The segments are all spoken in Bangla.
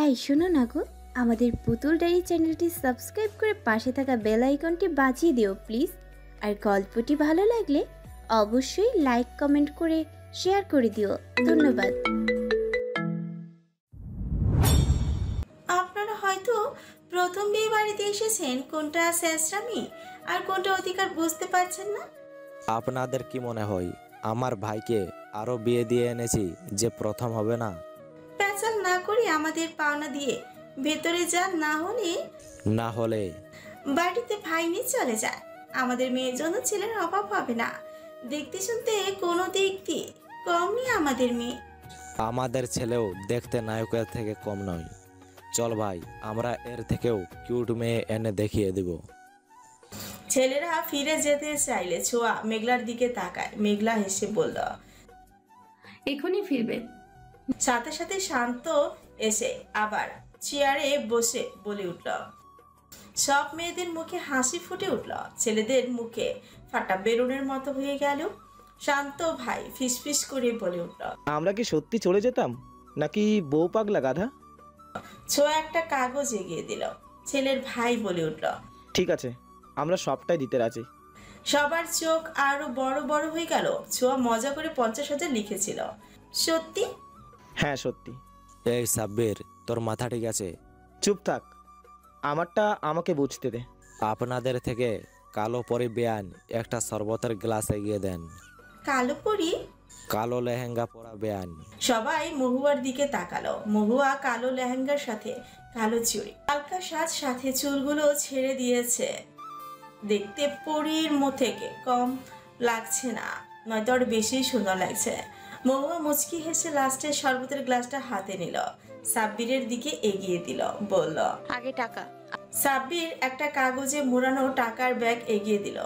এই শোনো না গো, আমাদের পুতুল ডায়েরি চ্যানেলটি সাবস্ক্রাইব করে পাশে থাকা বেল আইকনটি বাজিয়ে দিও প্লিজ। আর গল্পটি ভালো লাগলে অবশ্যই লাইক কমেন্ট করে শেয়ার করে দিও। ধন্যবাদ। আপনারা হয়তো প্রথম বিয়ে বাড়িতে এসেছেন, কোনটা শেষরামি আর কোনটা অধিকার বুঝতে পারছেন না। আপনাদের কি মনে হয় আমার ভাইকে আরো বিয়ে দিয়ে এনেছি যে প্রথম হবে না? প্যাচাল না করে আমাদের পাওনা দিয়ে ভেতরে যান, না হলে বাড়িতে ভাই নিয়ে চলে যায়। আমাদের মেয়ের জন্য ছেলের অভাব হবে না। দেখতে শুনতে কোনো দিক দিয়ে কম নেই আমাদের মেয়ে। আমাদের ছেলেও দেখতে নায়কের থেকে কম নয়। চল ভাই, আমরা এর থেকেও কিউট মেয়ে এনে দেখিয়ে দিব। ছেলেরা ফিরে যেতে চাইলে ছোঁয়া মেঘলার দিকে তাকায়। মেঘলা হেসে বলল, এখনই ফিরবে। সাথে সাথে শান্ত এসে আবার চেয়ারে বসে বলে উঠল। সব মেয়েদের মুখে হাসি ফুটে উঠল, ছেলেদের মুখে ফাটা বেলুনের মতো হয়ে গেল। শান্ত ভাই ফিসফিস করে বলে উঠল, আমরা কি সত্যি চলে যেতাম নাকি বউ পাগলা গাধা? ছোঁয়া একটা কাগজ এগিয়ে দিল। ছেলের ভাই বলে উঠল, ঠিক আছে, আমরা সবটাই দিতে রাজি। সবার চোখ আরো বড় বড় হয়ে গেল। ছোঁয়া মজা করে 50,000 লিখেছিল। সত্যি? হ্যাঁ সত্যি। এই সাব্বির, তোর মাথা ঠিক আছে? চুপ থাক, আমারটা আমাকে বুঝতে দে। আপনাদের থেকে কালো পরি বেয়ান একটা শরবতের গ্লাস এগিয়ে দেন। কালো পরি? কালো লেহেঙ্গা পরা বেয়ান। সবাই মহুয়ার দিকে তাকালো। মহুয়া কালো লেহেঙ্গার সাথে কালো চুড়ি, হালকা সাজ, সাথে চুলগুলো ছেড়ে দিয়েছে। দেখতে পরীর থেকে কম লাগছে না, নয়তো আরো বেশি সুন্দর লাগছে। মহুয়া মুচকি হেসে লাস্টে শরবতের গ্লাসটা হাতে নিল, সাব্বিরের দিকে এগিয়ে দিল, বলল, আগে টাকা। সাব্বির একটা কাগজে মোড়ানো টাকার ব্যাগ এগিয়ে দিল।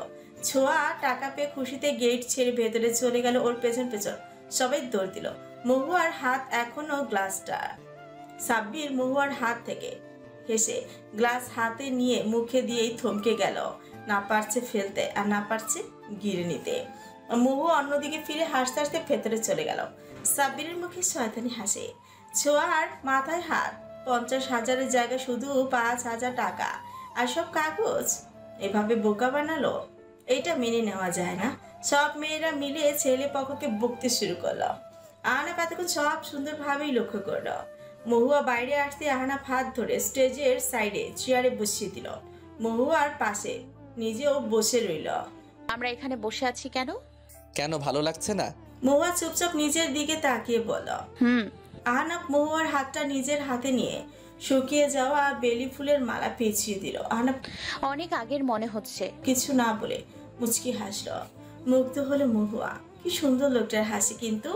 ছোঁয়া টাকা পেয়ে খুশিতে গেট ছেড়ে ভেতরে চলে গেল। ওর পেছন পেছন সবাই দৌড় দিল। মহুয়ার হাত এখনো গ্লাসটা। সাব্বির মহুয়ার হাত থেকে হেসে গ্লাস হাতে নিয়ে মুখে দিয়েই থমকে গেল, না পারছে ফেলতে আর না পারছে গিরে নিতে। মহুয়া অন্যদিকে ফিরে হাসতে হাসতে ভেতরে চলে গেল। সাব্বিরের মুখে শয়তানি হাসে। ছোঁয়ার মাথায় হাত। 50,000-এর জায়গায় শুধু 5,000 টাকা আর সব কাগজ। এভাবে বোকা বানালো, এটা মেনে নেওয়া যায় না। সব মেয়েরা মিলে ছেলে পক্ষকে বকতে শুরু করলো। আহনাফ এতক্ষণ সব সুন্দরভাবেই লক্ষ্য করলো। মহুয়া বাইরে আসতে আহনাফ হাত ধরে স্টেজের সাইডে চেয়ারে বসিয়ে দিল। মহুয়ার পাশে নিজেও বসে রইল। আমরা এখানে বসে আছি কেন? কেন ভালো লাগছে না? মহুয়া চুপচাপ নিজের দিকে তাকিয়ে বলল। আহনাফ মহুয়ার হাতটা নিজের হাতে নিয়ে শুকিয়ে যাওয়া বেলি ফুলের মালা পেঁচিয়ে দিল। আহনাফ অনেক আগের মনে হচ্ছে। কিছু না বলে মুচকি হাসল। মুগ্ধ হলো মহুয়া। কি সুন্দর লোকটার হাসি, কিন্তু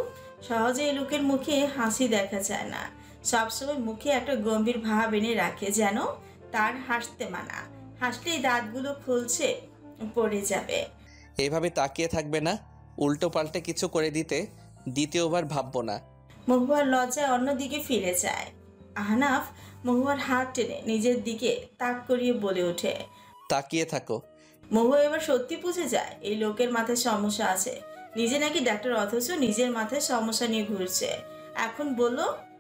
সহজে এই লোকের মুখে হাসি দেখা যায় না। সবসময় মুখে একটা গম্ভীর ভাব এনে রাখে, যেন তার হাসতে মানা। হাসলেই দাঁতগুলো খুলছে পড়ে যাবে। এইভাবে তাকিয়ে থাকবে না, উল্টো পাল্টে কিছু করে দিতে দ্বিতীয়বার ভাববো না। মহুয়ার লজ্জায় অন্যদিকে ফিরে যায়। আহনাফ মহুয়ার হাত টেনে নিজের দিকে তাক করিয়ে বলে ওঠে, তাকিয়ে থাকো। মহুয়া এবার সত্যি বুঝে যায় এই লোকের মাথায় সমস্যা আছে। নিজে নাকি ডাক্তার, অথচ নিজের মাথায় সমস্যা নিয়ে ঘুরছে। এখন বলল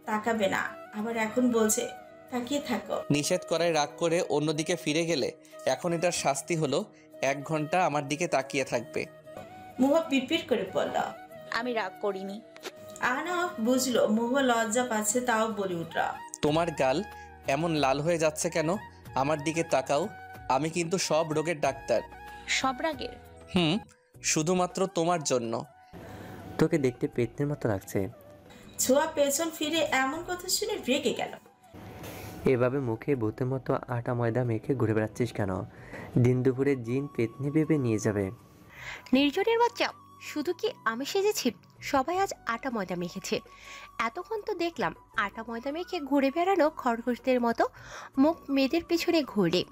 তাকাবে না, আবার এখন বলছে তাকিয়ে থাকো। নিষেধ করায় রাগ করে অন্যদিকে ফিরে গেলে এখন এটার শাস্তি হলো 1 ঘন্টা আমার দিকে তাকিয়ে থাকবে। মহুয়া পিটপিট করে বলল, আমি রাগ করিনি। আহনাফ বুঝলো মহুয়া লজ্জা পাচ্ছে, তাও বলে উঠল, তোমার গাল এমন লাল হয়ে যাচ্ছে কেন? আমার দিকে তাকাও, আমি কিন্তু সব রোগের ডাক্তার। সব রাগের? শুধুমাত্র তোমার জন্য। তোকে দেখতে পেতনির মতো লাগছে। ছোঁয়া পেছন ফিরে এমন কথা শুনে রেগে গেল। এভাবে মুখে ভূতের মতো আটা ময়দা মেখে ঘুরে বেড়াচ্ছিস কেন? দিন দুপুরে জিন পেতনি ভেবে নিয়ে যাবে। নির্জনের বাচ্চা, শুধু কি আমি সেজেছি? সবাই আজ আটা ময়দা মেখেছে। এতক্ষণ তো দেখলাম আটা ময়দা মেখে ঘুরে বেড়ানো খরগোশদের মতো মুখ মেয়েদের পেছনে ঘুরে।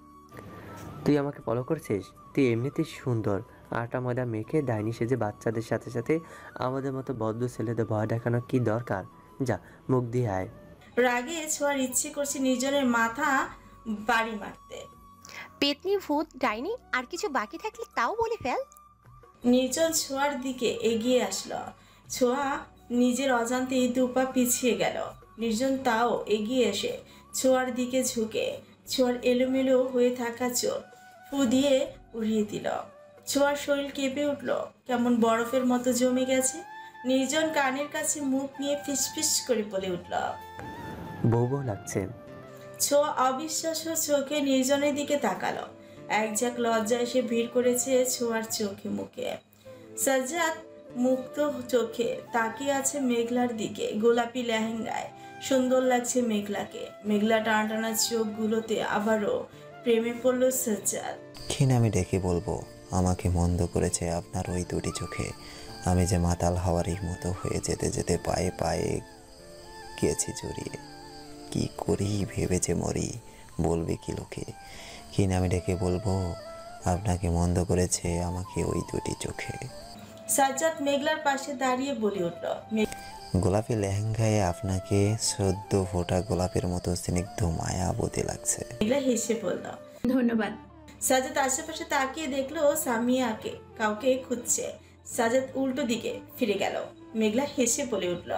তুই আমাকে ফলো করছিস? তুই এমনিতেই সুন্দর। আটা ময়দা মেখে ডাইনি সেজে বাচ্চাদের সাথে সাথে আমাদের মতো বদ্ধ ছেলেদের ভয় দেখানো কি দরকার? যা মুখ দিয়ে আয়। রাগে ছোঁয়ার ইচ্ছে করছে নির্জনের মাথা বাড়ি মারতে। পেতনি, ভূত, ডাইনি আর কিছু বাকি থাকলে তাও বলে ফেল। নির্জন ছোঁয়ার দিকে এগিয়ে আসলো। ছোঁয়া নিজের অজান্তেই 2 পা পিছিয়ে গেল। নির্জন তাও এগিয়ে এসে ছোঁয়ার দিকে ঝুঁকে ছোঁয়ার এলোমেলো হয়ে থাকা চোখ ফু দিয়ে উড়িয়ে দিল। ছোঁয়ার শরীর কেঁপে উঠল, কেমন বরফের মতো জমে গেছে। নির্জন কানের কাছে মুখ নিয়ে ফিসফিস করে বলে উঠল। বউ বউ লাগছে। ছোঁয়া অবিশ্বাস্য চোখে নির্জনের দিকে তাকালো। এক ঝাঁক লজ্জা এসে ভিড় করেছে ছোঁয়ার চোখে মুখে। সাজ্জাদ মুক্ত চোখে তাকিয়ে আছে মেঘলার দিকে। গোলাপি লেহেঙ্গায় সুন্দর লাগছে মেঘলাকে। মেঘলা টানা টানা চোখগুলোতে আবারও প্রেমে পড়ল সাজ্জাদ। কি নামে ডেকে বলবো আমাকে মন্দ করেছে আপনার ওই দুটি চোখে। আমি যে মাতাল হাওয়ারির মতো হয়ে যেতে যেতে পায়ে পায়ে গিয়েছি জড়িয়ে। কি করি ভেবেছে মরি, বলবে কি লোকে। কি নামে ডেকে বলবো আপনাকে মন্দ করেছে আমাকে ওই দুটি চোখে। সাজ্জাদ মেঘলার পাশে দাঁড়িয়ে বলে উঠল। গোলাপি লেহেঙ্গায় আপনাকে সদ্য ফোটা গোলাপের মতো স্নিগ্ধ মায়াবতী লাগছে। মেঘলা হেসে বলল। ধন্যবাদ। সাজ্জাদ আশেপাশে তাকিয়ে দেখলো সামিয়াকে কাউকে খুঁজছে। সাজ্জাদ উল্টো দিকে ফিরে গেল। মেঘলা হেসে বলে উঠল।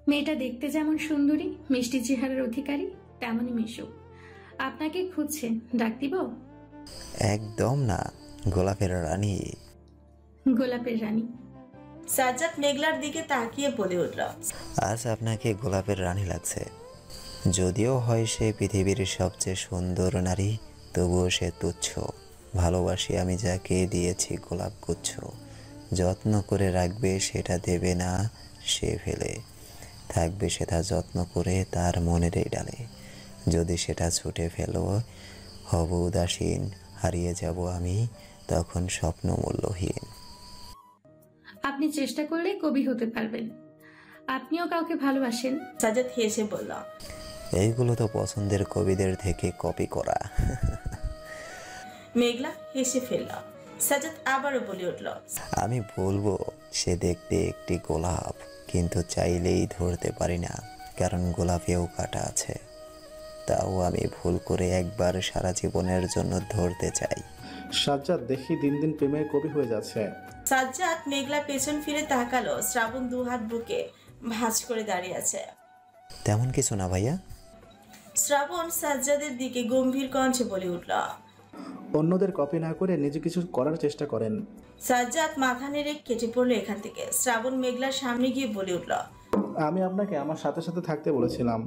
মেয়েটা দেখতে যেমন সুন্দরী, মিষ্টি চেহারার অধিকারী, তেমনই মিশুক। আপনাকে খুঁজছে, ডাক দিব? একদম না, গোলাপের রানী। গোলাপের রানী? সাজ্জাদ মেঘলার দিকে তাকিয়ে বলে উঠল। আজ আপনাকে গোলাপের রানী লাগছে। যদিও হয় সে পৃথিবীর সবচেয়ে সুন্দর নারী, তবুও সে তুচ্ছ। ভালোবাসি আমি যাকে দিয়েছি গোলাপ গুচ্ছ। যত্ন করে রাখবে সেটা দেবে না সে ফেলে, থাকবে সেটা যত্ন করে তার মনের এই ডালে। যদি সেটা ছুটে ফেলো হব উদাসীন, হারিয়ে যাব আমি তখন স্বপ্ন মূল্যহীন। আপনি চেষ্টা করলে কবি হতে পারবেন। আপনিও কাউকে ভালোবাসেন? সাজ্জাদ হেসে বলল। এইগুলো তো পছন্দের কবিদের থেকে কপি করা। মেঘলা হেসে ফেলল। সাজ্জাদ আবারও বলে উঠল। আমি বলবো সে দেখতে একটি গোলাপ, কিন্তু চাইলেই ধরতে পারি না, কারণ গোলাপেও কাঁটা আছে। তাও আমি ভুল করে একবার সারা জীবনের জন্য ধরতে চাই। সাজ্জাদ দেখি দিন দিন প্রেমের কবি হয়ে যাচ্ছে। সাজ্জাদ মেঘলা পেছন ফিরে তাকালো। শ্রাবণ দুহাত বুকে ভাঁজ করে দাঁড়িয়ে আছে। তেমন কিছু না ভাইয়া। শ্রাবণ সাজ্জাদের দিকে গম্ভীর কণ্ঠে বলে উঠল। অন্যদের কপি না করে নিজে কিছু করার চেষ্টা করেন। সাজ্জাদ মাথা নেড়ে কেটে পড়লো এখান থেকে। শ্রাবণ মেঘলার সামনে গিয়ে বলে উঠল। আমি আপনাকে আমার সাথে সাথে থাকতে বলেছিলাম।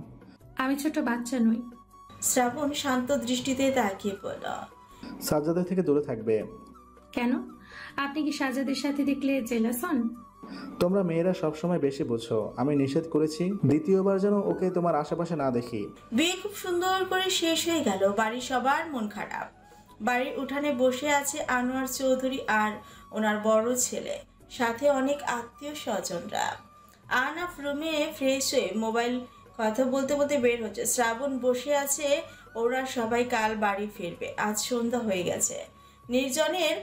আমি ছোট বাচ্চা নই। শ্রাবণ শান্ত দৃষ্টিতে তাকিয়ে পড়ল। সাজ্জাদের থেকে দূরে থাকবে। কেন? আপনি কি সাজ্জাদের সাথে দেখলে জেলাস হন? তোমরা মেয়েরা সবসময় বেশি বুঝো। আমি নিষেধ করেছি দ্বিতীয়বার যেন ওকে তোমার আশেপাশে না দেখি। বিয়ে খুব সুন্দর করে শেষ হয়ে গেল। বাড়ির সবার মন খারাপ। বাড়ির উঠানে বসে আছে আনোয়ার চৌধুরী আর ওনার বড় ছেলে, সাথে অনেক আত্মীয় স্বজনরা। আনাফ রুমে ফ্রেশ হয়ে মোবাইল কথা বলতে বলতে বের হচ্ছে। শ্রাবণ বসে আছে। ওরা সবাই কাল বাড়ি ফিরবে, আজ সন্ধ্যা হয়ে গেছে। নির্জনের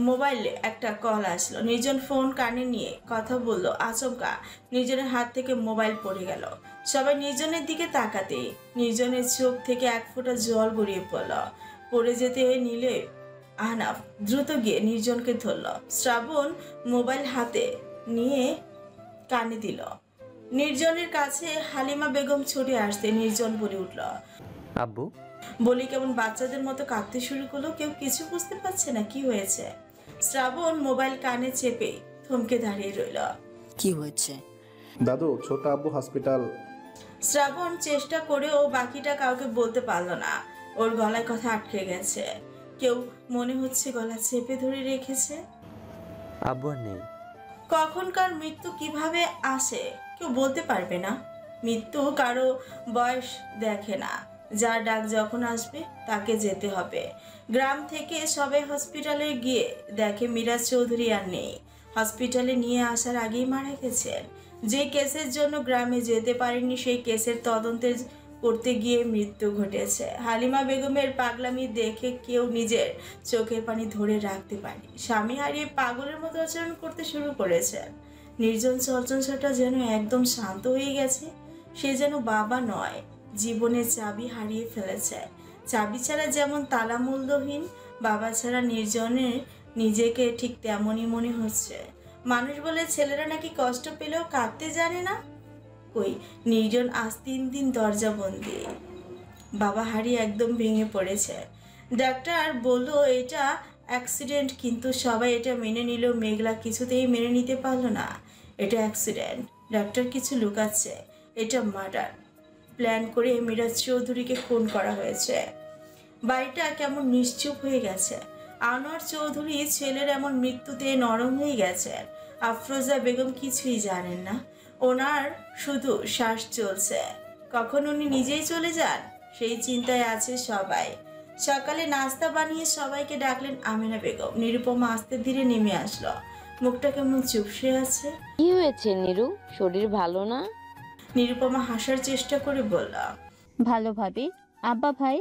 মোবাইলে একটা কল আসলো। নির্জন ফোন কানে নিয়ে কথা বলল। আচমকা নির্জনের হাত থেকে মোবাইল পড়ে গেল। সবাই নির্জনের দিকে তাকাতেই নির্জনের চোখ থেকে এক ফোঁটা জল গড়িয়ে পড়ল। পড়ে যেতে নিলে আহনাফ দ্রুত গিয়ে নির্জনকে ধরল। শ্রাবণ মোবাইল হাতে নিয়ে কানে দিল। নির্জনের কাছে হালিমা বেগম ছুটে আসতে নির্জন বলে উঠল। আব্বু? বলি কেমন বাচ্চাদের মতো কাঁদতে শুরু করলো। কেউ কিছু বুঝতে পারছে না কি হয়েছে। শ্রাবণ মোবাইল কানে চেপে থমকে দাঁড়িয়ে রইল। কি হয়েছে? দাদু, ছোট আব্বু হসপিটাল। শ্রাবণ চেষ্টা করেও বাকিটা কাউকে বলতে পারল না। ওর গলায় কথা আটকে গেছে। কেউ মনে হচ্ছে গলা চেপে ধরে রেখেছে। আব্বু আর নেই। কখনকার মৃত্যু কিভাবে আসে কেউ বলতে পারবে না। মৃত্যু কারো বয়স দেখে না। যার ডাক যখন আসবে তাকে যেতে হবে। গ্রাম থেকে সবাই হসপিটালে গিয়ে দেখে মিরাজ চৌধুরী আর নেই। হসপিটালে নিয়ে আসার আগেই মারা গেছেন। যে কেসের জন্য গ্রামে যেতে পারেননি সেই কেসের তদন্তে করতে গিয়ে মৃত্যু ঘটেছে। হালিমা বেগমের পাগলামি দেখে কেউ নিজের চোখের পানি ধরে রাখতে পারেনি। স্বামী হারিয়ে পাগলের মতো আচরণ করতে শুরু করেছে। নির্জন চলচঞ্চলটা যেন একদম শান্ত হয়ে গেছে। সে যেন বাবা নয়, জীবনের চাবি হারিয়ে ফেলেছে। চাবি ছাড়া যেমন তালা মূল্যহীন, বাবা ছাড়া নির্জনের নিজেকে ঠিক তেমনই মনে হচ্ছে। মানুষ বলে ছেলেরা নাকি কষ্ট পেলেও কাঁদতে জানে না। কই, নির্জন আজ 3 দিন দরজা বন্দি। বাবা হারিয়ে একদম ভেঙে পড়েছে। ডাক্তার বলল এটা অ্যাক্সিডেন্ট, কিন্তু সবাই এটা মেনে নিল। মেঘলা কিছুতেই মেনে নিতে পারলো না। এটা অ্যাক্সিডেন্ট, ডাক্তার কিছু লুকাচ্ছে, এটা মার্ডার। প্ল্যান করে মিরাজ চৌধুরীকে খুন করা হয়েছে। বাড়িটা কেমন নিশ্চুপ হয়ে গেছে। আনোয়ার চৌধুরী ছেলের এমন মৃত্যুতে নরম হয়ে গেছেন। আফরোজা বেগম কিছুই জানেন না, ওনার শুধু শ্বাস চলছে। কখন উনি নিজেই চলে যান সেই চিন্তায় আছে সবাই। সকালে নাস্তা বানিয়ে সবাইকে ডাকলেন আমিনা বেগম। নিরুপমা আস্তে ধীরে নেমে আসলো, মুখটা কেমন চুপসে আছে। কি হয়েছে নিরু, শরীর ভালো না? নিরুপমা হাসার চেষ্টা করে বলল, ভালো ভাবি। আব্বা ভাই?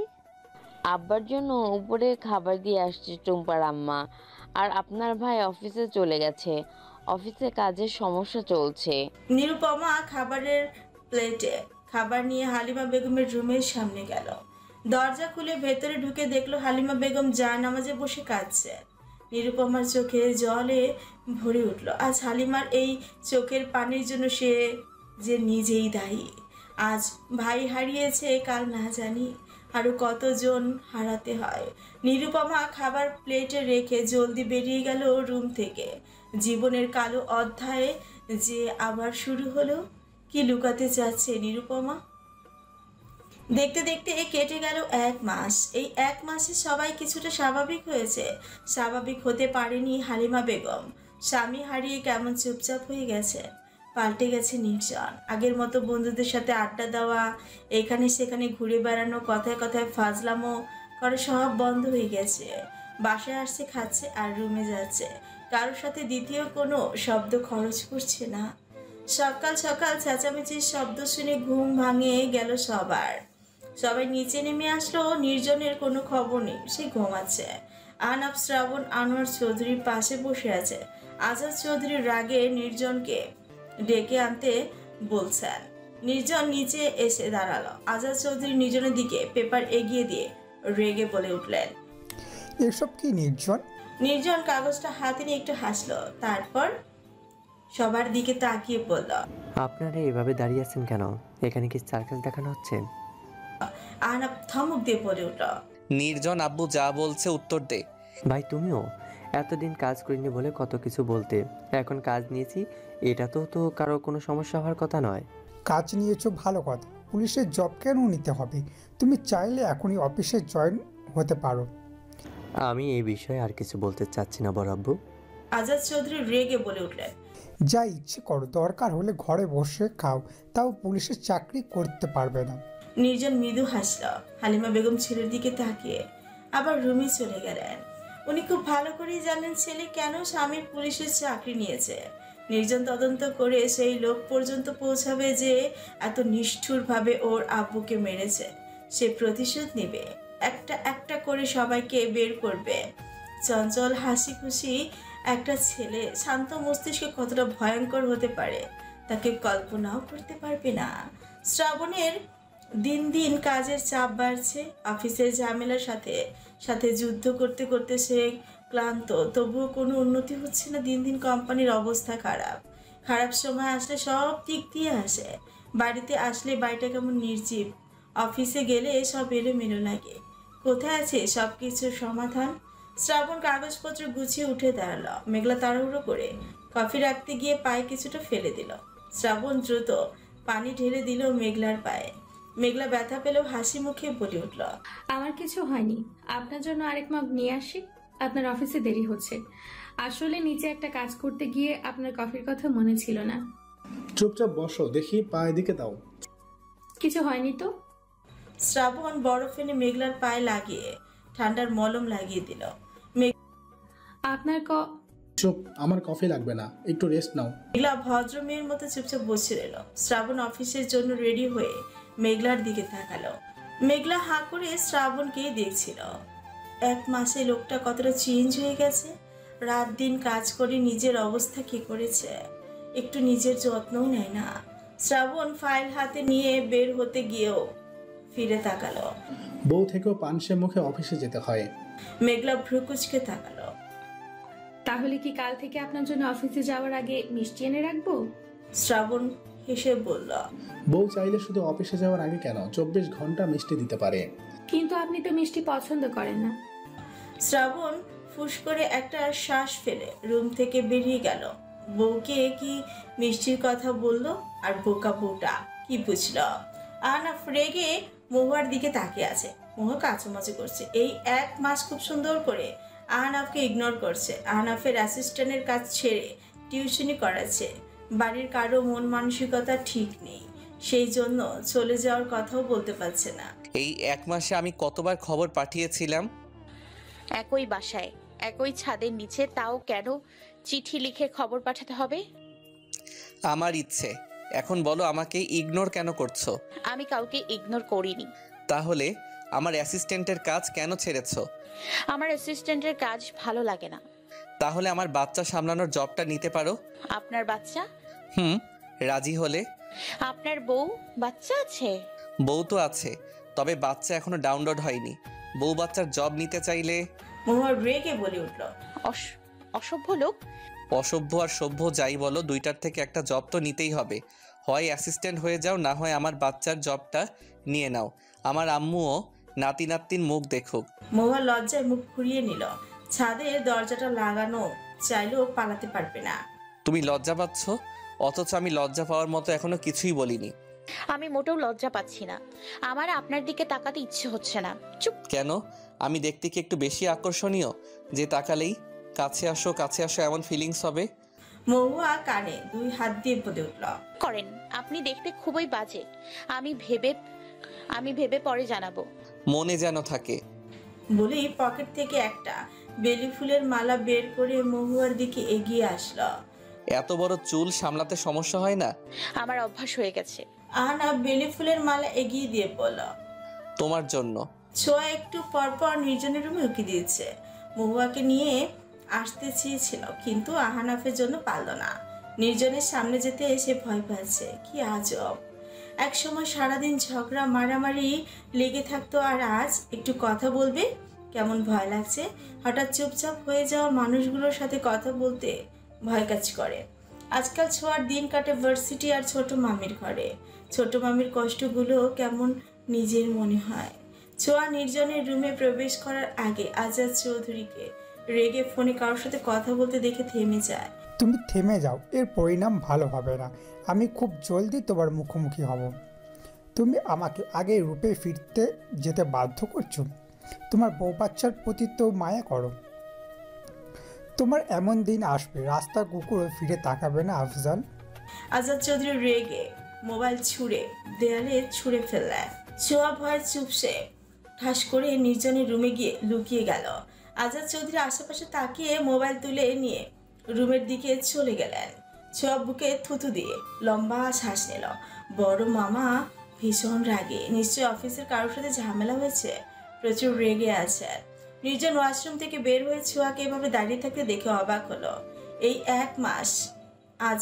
আব্বার জন্য উপরে খাবার দিয়ে আসছে টুম্পার আম্মা। আর আপনার ভাই অফিসে চলে গেছে, অফিসে কাজের সমস্যা চলছে। নিরুপমা খাবারের প্লেটে খাবার নিয়ে হালিমা বেগমের রুমের সামনে গেল। দরজা খুলে ভেতরে ঢুকে দেখলো হালিমা বেগম জায়নামাজে বসে কাঁদছে। নিরুপমার চোখে জলে ভরে উঠল। আজ হালিমার এই চোখের পানির জন্য সে যে নিজেই দায়ী। আজ ভাই হারিয়েছে, কাল না জানি আরো কতজন হারাতে হয়। নিরুপমা খাবার প্লেটে রেখে জলদি বেরিয়ে গেল রুম থেকে। জীবনের কালো অধ্যায়ে যে আবার শুরু হলো। কি লুকাতে চাচ্ছে নিরুপমা? দেখতে দেখতে কেটে গেল 1 মাস। এই 1 মাসে সবাই কিছুটা স্বাভাবিক হয়েছে। স্বাভাবিক হতে পারেনি হালিমা বেগম। স্বামী হারিয়ে কেমন চুপচাপ হয়ে গেছে, পাল্টে গেছে নির্জন। আগের মতো বন্ধুদের সাথে আড্ডা দেওয়া, এখানে সেখানে ঘুরে বেড়ানো, কথায় কথায় ফাজলামো করে সব বন্ধ হয়ে গেছে। বাসায় আসছে, খাচ্ছে আর রুমে যাচ্ছে। কারোর সাথে দ্বিতীয় কোনো শব্দ খরচ করছে না। সকাল সকাল চেঁচামেচির শব্দ শুনে ঘুম ভাঙে গেল সবার। সবাই নিচে নেমে আসলো। নির্জনের কোনো খবর নেই, সে ঘুমাচ্ছে। আনাপ, শ্রাবণ, আনোয়ার চৌধুরীর পাশে বসে আছে। আজাদ চৌধুরীর রাগে নির্জনকে ডেকে আনতে বলছেন। নির্জন নিচে এসে দাঁড়ালো। আজাদ চৌধুরী নির্জনের দিকে পেপার এগিয়ে দিয়ে রেগে বলে উঠলেন, এসব কি নির্জন? নির্জন কাগজটা হাতে নিয়ে একটু হাসলো, তারপর সবার দিকে তাকিয়ে বলল, আপনারা এভাবে দাঁড়িয়ে আছেন কেন? এখানে কি সার্কাস দেখানো হচ্ছে? আহনাব ধমক দিয়ে বলে উঠল, নির্জন আব্বু যা বলছে উত্তর দে। ভাই তুমিও এতদিন কাজ করিনি বলে কত কিছু বলতে, এখন কাজ নিয়েছি, এটা তো কারো কোনো সমস্যা হওয়ার কথা নয়। কাজ নিয়েছো ভালো কথা, পুলিশের জব কেন নিতে হবে? তুমি চাইলে এখনই অফিসে জয়েন হতে পারো। আমি এই বিষয়ে আর কিছু বলতে চাচ্ছি না বড় আব্বু। আজাদ চৌধুরী রেগে বলে উঠলেন, যা ইচ্ছে করো, দরকার হলে ঘরে বসে খাও, তাও পুলিশের চাকরি করতে পারবে না। নির্জন মৃদু হাসল। হালিমা বেগম ছেলের দিকে তাকিয়ে আবার রুমে চলে গেলেন। উনি খুব ভালো করেই জানেন ছেলে কেন স্বামীর পুলিশের চাকরি নিয়েছে। নির্জন তদন্ত করে সেই লোক পর্যন্ত পৌঁছাবে যে এত নিষ্ঠুরভাবে ওর আব্বুকে মেরেছে। সে প্রতিশোধ নেবে, একটা একটা করে সবাইকে বের করবে। চঞ্চল হাসি খুশি একটা ছেলে শান্ত মস্তিষ্কে কতটা ভয়ঙ্কর হতে পারে তাকে কল্পনাও করতে পারবে না। শ্রাবণের দিন দিন কাজের চাপ বাড়ছে। অফিসের ঝামেলার সাথে সাথে যুদ্ধ করতে করতে সে ক্লান্ত, তবুও কোনো উন্নতি হচ্ছে না। দিন দিন কোম্পানির অবস্থা খারাপ। খারাপ সময় আসলে সব দিক দিয়ে আসে। বাড়িতে আসলে বাড়িটা কেমন নির্জীব। অফিসে গেলে সব এলোমেলো লাগে। কোথায় আছে সব কিছুর সমাধান? শ্রাবণ কাগজপত্র গুছিয়ে উঠে দাঁড়ালো। মেঘলা তাড়াহুড়ো করে কফি রাখতে গিয়ে পায়ে কিছুটা ফেলে দিল। শ্রাবণ দ্রুত পানি ঢেলে দিল মেঘলার পায়ে। মেঘলা ব্যথা পেলেও হাসি মুখে বলে উঠল, আমার কিছু হয়নি, আপনার জন্য আরেক মগ নিয়ে আসি। আপনার অফিসে দেরি হচ্ছে। আসলে নিচে একটা কাজ করতে গিয়ে আপনার কফির কথা মনে ছিল না। চুপচাপ বসো, দেখি পায়ে দিকে দাও। কিছু হয়নি তো? শ্রাবণ বরফ এনে মেঘলার পায়ে লাগিয়ে ঠান্ডার মলম লাগিয়ে দিল। আপনার চুপ, আমার কফি লাগবে না, একটু রেস্ট নাও। মেঘলা ভদ্র মেয়ের মতো চুপচাপ বসে রইল। শ্রাবণ অফিসের জন্য রেডি হয়ে মেঘলার দিকে তাকালো। মেঘলা হাঁ করে শ্রাবণকেই দেখছিল। 1 মাসে লোকটা কতটা চেঞ্জ হয়ে গেছে। রাত দিন কাজ করে নিজের অবস্থা কি করেছে, একটু নিজের যত্নও নেয় না। শ্রাবণ ফাইল হাতে নিয়ে বের হতে গিয়েও ফিরে তাকালো। বউ থেকেও পানসে মুখে অফিসে যেতে হয়। মেঘলা ভ্রুকুচকে তাকালো। তাহলে কি কাল থেকে আপনার জন্য অফিসে যাওয়ার আগে মিষ্টি এনে রাখবো? শ্রাবণ হেসে বলল, বউ চাইলে শুধু অফিসে যাওয়ার আগে কেন 24 ঘন্টা মিষ্টি দিতে পারে। কিন্তু আপনি তো মিষ্টি পছন্দ করেন না। শ্রাবণ ফুস করে একটা শ্বাস ফেলে রুম থেকে বেরিয়ে গেল। বউকে কি মিষ্টির কথা বলল, আর বোকা বউটা কি বুঝল। আহনাফ রেগে মহুয়ার দিকে তাকিয়ে আছে। মহুয়া কাচুমাচু করছে। এই 1 মাস খুব সুন্দর করে আহনাফকে ইগনোর করছে। আহনাফের অ্যাসিস্ট্যান্টের কাজ ছেড়ে টিউশনি করাচ্ছে। বাড়ির কারো মন মানসিকতা ঠিক নেই, সেই জন্য চলে যাওয়ার কথাও বলতে পারছে না। এই 1 মাসে আমি কতবার খবর পাঠিয়েছিলাম। একই বাসায়, একই ছাদের নিচে, তাও কেন চিঠি লিখে খবর পাঠাতে হবে? আমার ইচ্ছে। এখন বলো, আমাকে ইগনোর কেন করছো? আমি কাউকে ইগনোর করিনি। তাহলে আমার অ্যাসিস্ট্যান্টের কাজ কেন ছেড়েছো? আমার অ্যাসিস্ট্যান্টের কাজ ভালো লাগে না। তাহলে আমার বাচ্চা সামলানোর জবটা নিতে পারো। আপনার বাচ্চা? রাজি হলে। আপনার বউ বাচ্চা আছে? বউ তো আছে, তবে বাচ্চা এখনো ডাউনলোড হয়নি। বউ বাচ্চার জব নিতে চাইলে। মহুয়া রেগে বলে উঠল, অসভ্য লোক। অসভ্য আর সভ্য যাই বলো, দুইটার থেকে একটা জব তো নিতেই হবে। হয় অ্যাসিস্ট্যান্ট হয়ে যাও, না হয় আমার বাচ্চার জবটা নিয়ে নাও। আমার আম্মুও নাতি নাতনির মুখ দেখুক। মহুয়া লজ্জায় মুখ ঘুরিয়ে নিল। ছাদের দরজাটা লাগানো, চাইলেও পালাতে পারবে না। তুমি লজ্জা পাচ্ছ, অথচ আমি লজ্জা পাওয়ার মতো এখনো কিছুই বলিনি। আমি মোটেও লজ্জা পাচ্ছি না। আমার আপনার দিকে তাকাতে ইচ্ছে হচ্ছে না। চুপ। কেন? আমি দেখতে কি একটু বেশি আকর্ষণীয় যে তাকালেই কাছে আসো কাছে আসো এমন ফিলিংস হবে? মহুয়া কানে 2 হাত দিয়ে বলে উঠল, করেন। আপনি দেখতে খুবই বাজে। আমি ভেবে পরে জানাবো। মনে যেন থাকে। বলেই পকেট থেকে একটা বেলি ফুলের মালা বের করে মহুয়ার দিকে এগিয়ে আসলো। এত বড় চুল সামলাতে সমস্যা হয় না? আমার অভ্যাস হয়ে গেছে। আহনা বেলি ফুলের মালা এগিয়ে দিয়ে বলল, তোমার জন্য। ছোঁয়া একটু পরপর নির্জনের রুমে উকি দিয়েছে। মহুয়াকে নিয়ে আসতে চেয়েছিল, কিন্তু আহনাফের জন্য পারল না। নির্জনের সামনে যেতে সে ভয় পাচ্ছে। কি আজব, এক সময় সারাদিন ঝগড়া মারামারি লেগে থাকতো, আর আজ একটু কথা বলবে কেমন ভয় লাগছে। হঠাৎ চুপচাপ হয়ে যাওয়া মানুষগুলোর সাথে কথা বলতে ভয় কাজ করে। আজকাল ছোঁয়ার দিন কাটে ভার্সিটি আর ছোট মামির ঘরে। ছোট মামির কষ্টগুলো কেমন নিজের মনে হয়। ছোঁয়া নির্জনের রুমে প্রবেশ করার আগে আজাদ চৌধুরীকে রেগে ফোনে কারোর সাথে কথা বলতে দেখে থেমে যায়। তুমি থেমে যাও, এর পরিণাম ভালো হবে না। আমি খুব জলদি তোমার মুখোমুখি হব। তুমি আমাকে আগে রূপে ফিরতে যেতে বাধ্য করছো। তোমার বউ বাচ্চার প্রতি তো মায়া করো। তোমার এমন দিন আসবে, রাস্তার কুকুরও ফিরে তাকাবে না আফজাল। আজাদ চৌধুরী রেগে মোবাইল ছুঁড়ে দেয়ালে ছুঁড়ে ফেললে। ছোঁয়া ভয় চুপসে ঠাস করে নির্জনের রুমে গিয়ে লুকিয়ে গেল। আজাদ চৌধুরী আশেপাশে তাকিয়ে মোবাইল তুলে নিয়ে রুমের দিকে চলে গেলেন। ছোঁয়া বুকে থুতু দিয়ে লম্বা শ্বাস নিল। বড় মামা ভীষণ রাগে, নিশ্চয়ই অফিসের কারোর সাথে ঝামেলা হয়েছে। প্রচুর রেগে আছে। নির্জন ওয়াশরুম থেকে বের হয়ে ছোঁয়াকে এভাবে দাঁড়িয়ে থাকতে দেখে অবাক হলো। এই 1 মাস আজ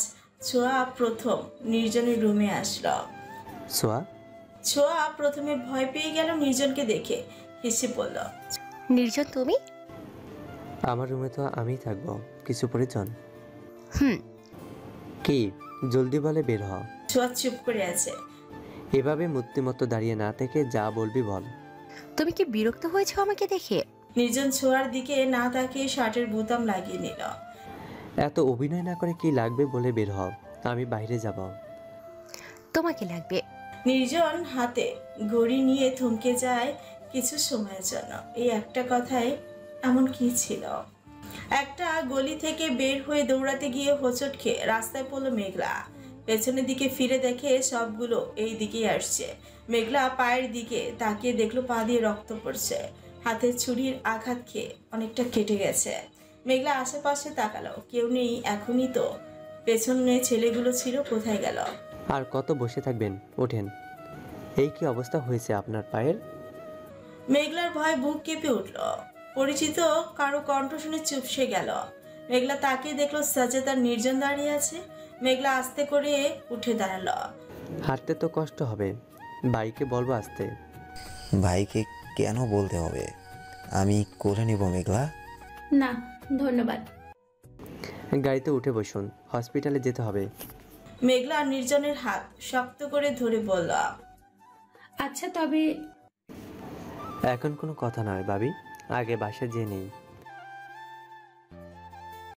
ছোঁয়া প্রথম নির্জনের রুমে আসলো। ছোঁয়া প্রথমে ভয় পেয়ে গেল নির্জনকে দেখে, হেসে বলল, নির্জন তুমি? আমার রুমে তো আমিই থাকবো, কিছু প্রয়োজন? কি জলদি বলে বের হ। ছোঁয়া চুপ করে আছে। এভাবে মূর্তিমতো দাঁড়িয়ে না থেকে যা বলবি বল। তুমি কি বিরক্ত হয়েছো আমাকে দেখে? নির্জন ছোঁয়ার দিকে না তাকিয়ে শার্টের বোতাম লাগিয়ে নিল। এত অভিনয় না করে কি লাগবে বলে বের হ, আমি বাইরে যাব। তোমাকে লাগবে। নির্জন হাতে ঘড়ি নিয়ে থমকে যায় কিছু সময়ের জন্য। এই একটা কথায় এমন কি ছিল? একটা গলি থেকে বের হয়ে দৌড়াতে গিয়ে হোঁচট খেয়ে রাস্তায় পড়লো মেঘলা। পেছনের দিকে ফিরে দেখে সবগুলো এই দিকেই আসছে। মেঘলা পায়ের দিকে তাকিয়ে দেখলো পা দিয়ে রক্ত পড়ছে। হাতের ছুরির আঘাত খেয়ে অনেকটা কেটে গেছে। মেঘলা আশেপাশে তাকালো, কেউ নেই। এখনই তো পেছনে ছেলেগুলো ছিল, কোথায় গেল? আর কত বসে থাকবেন, ওঠেন। এই কি অবস্থা হয়েছে আপনার পায়ের? মেঘলার ভয় বুক কেঁপে উঠল। পরিচিত কারো কণ্ঠ শুনে চুপসে গেল। মেঘলা তাকিয়ে দেখলো সাজেদ আর নির্জন দাঁড়িয়ে আছে। মেঘলা আস্তে করে উঠে দাঁড়ালো। হাঁটতে তো কষ্ট হবে, বাইকে বলবো আসতে। ভাইকে কেন বলতে হবে? আমি করে নিব মেঘলা। না ধন্যবাদ। গাড়িতে উঠে বসুন, হসপিটালে যেতে হবে। মেঘলা নির্জনের হাত শক্ত করে ধরে বলল, আচ্ছা তবে এখন কোনো কথা নয় ভাবি, আগে বাসা যেয়ে নেই।